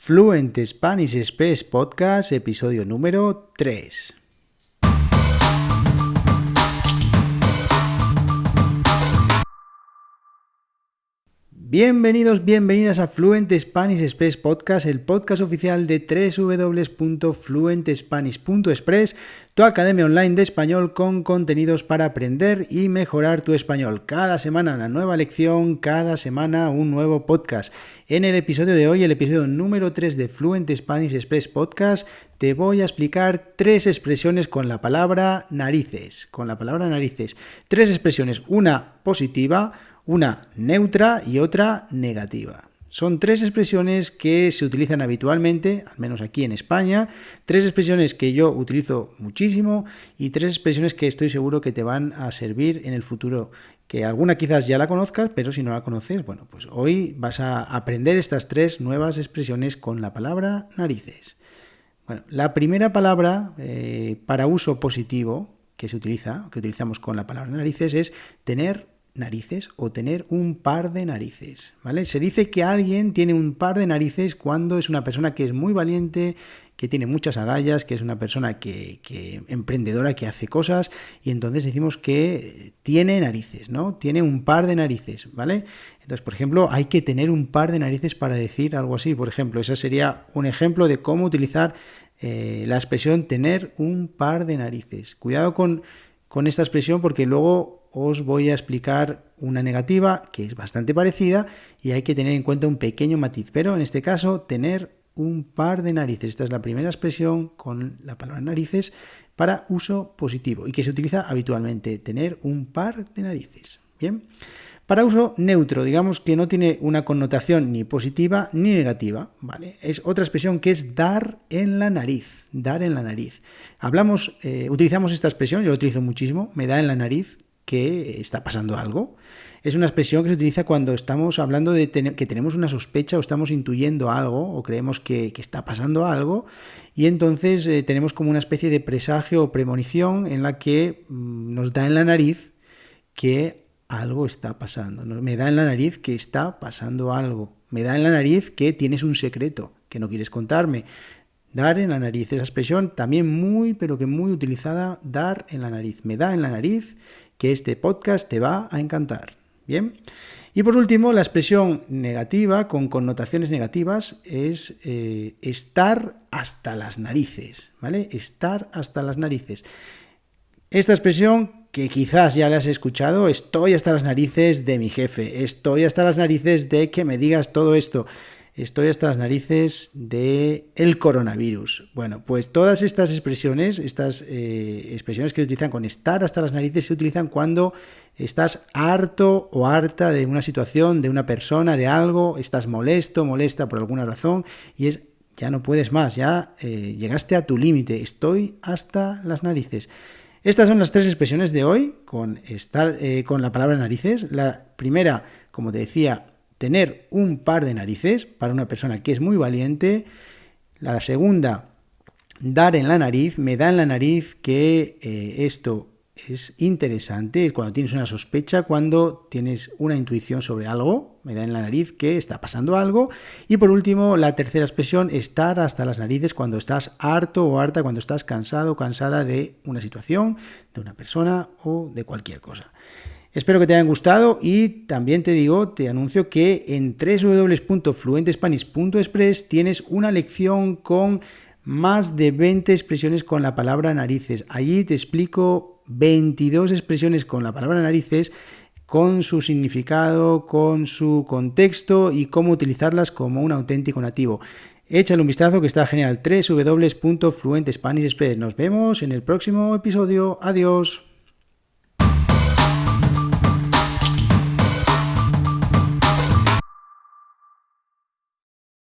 Fluent Spanish Express Podcast, episodio número 3. Bienvenidos, bienvenidas a Fluent Spanish Express Podcast, el podcast oficial de www.fluentspanish.express, tu academia online de español con contenidos para aprender y mejorar tu español. Cada semana una nueva lección, cada semana un nuevo podcast. En el episodio de hoy, el episodio número 3 de Fluent Spanish Express Podcast, te voy a explicar 3 expresiones con la palabra narices. Tres expresiones, una positiva, una neutra y otra negativa. Son 3 expresiones que se utilizan habitualmente, al menos aquí en España, 3 expresiones que yo utilizo muchísimo y 3 expresiones que estoy seguro que te van a servir en el futuro, que alguna quizás ya la conozcas, pero si no la conoces, bueno, pues hoy vas a aprender estas 3 nuevas expresiones con la palabra narices. Bueno, la primera palabra para uso positivo que utilizamos con la palabra narices es tener narices o tener un par de narices, ¿vale? Se dice que alguien tiene un par de narices cuando es una persona que es muy valiente, que tiene muchas agallas, que es una persona que emprendedora, que hace cosas, y entonces decimos que tiene narices, ¿no? Tiene un par de narices, ¿vale? Entonces, por ejemplo, hay que tener un par de narices para decir algo así. Por ejemplo, ese sería un ejemplo de cómo utilizar la expresión tener un par de narices. Cuidado con esta expresión porque luego os voy a explicar una negativa que es bastante parecida y hay que tener en cuenta un pequeño matiz, pero en este caso tener un par de narices. Esta es la primera expresión con la palabra narices para uso positivo y que se utiliza habitualmente, tener un par de narices. Bien. Para uso neutro, digamos que no tiene una connotación ni positiva ni negativa, ¿vale? Es otra expresión que es dar en la nariz, dar en la nariz. Utilizamos esta expresión, yo la utilizo muchísimo, me da en la nariz que está pasando algo. Es una expresión que se utiliza cuando estamos hablando de que tenemos una sospecha o estamos intuyendo algo o creemos que está pasando algo y entonces tenemos como una especie de presagio o premonición en la que nos da en la nariz que algo está pasando. Me da en la nariz que está pasando algo. Me da en la nariz que tienes un secreto que no quieres contarme. Dar en la nariz, esa expresión también muy utilizada, dar en la nariz. Me da en la nariz que este podcast te va a encantar. Bien. Y por último, la expresión negativa con connotaciones negativas es estar hasta las narices, ¿vale? Estar hasta las narices. Esta expresión que quizás ya la has escuchado, estoy hasta las narices de mi jefe, estoy hasta las narices de que me digas todo esto, estoy hasta las narices del coronavirus. Bueno, pues todas estas expresiones, expresiones que se utilizan con estar hasta las narices, se utilizan cuando estás harto o harta de una situación, de una persona, de algo, estás molesta por alguna razón y ya no puedes más, ya llegaste a tu límite, estoy hasta las narices. Estas son las 3 expresiones de hoy con la palabra narices. La primera, como te decía, tener un par de narices para una persona que es muy valiente. La segunda, dar en la nariz, me da en la nariz que esto es interesante, es cuando tienes una sospecha, cuando tienes una intuición sobre algo, me da en la nariz que está pasando algo. Y por último, la tercera expresión, estar hasta las narices cuando estás harto o harta, cuando estás cansado o cansada de una situación, de una persona o de cualquier cosa. Espero que te hayan gustado y también te anuncio que en www.fluentespanish.express tienes una lección con más de 20 expresiones con la palabra narices. Allí te explico 22 expresiones con la palabra narices, con su significado, con su contexto y cómo utilizarlas como un auténtico nativo. Échale un vistazo que está genial. www.fluentespanish.express. Nos vemos en el próximo episodio. Adiós.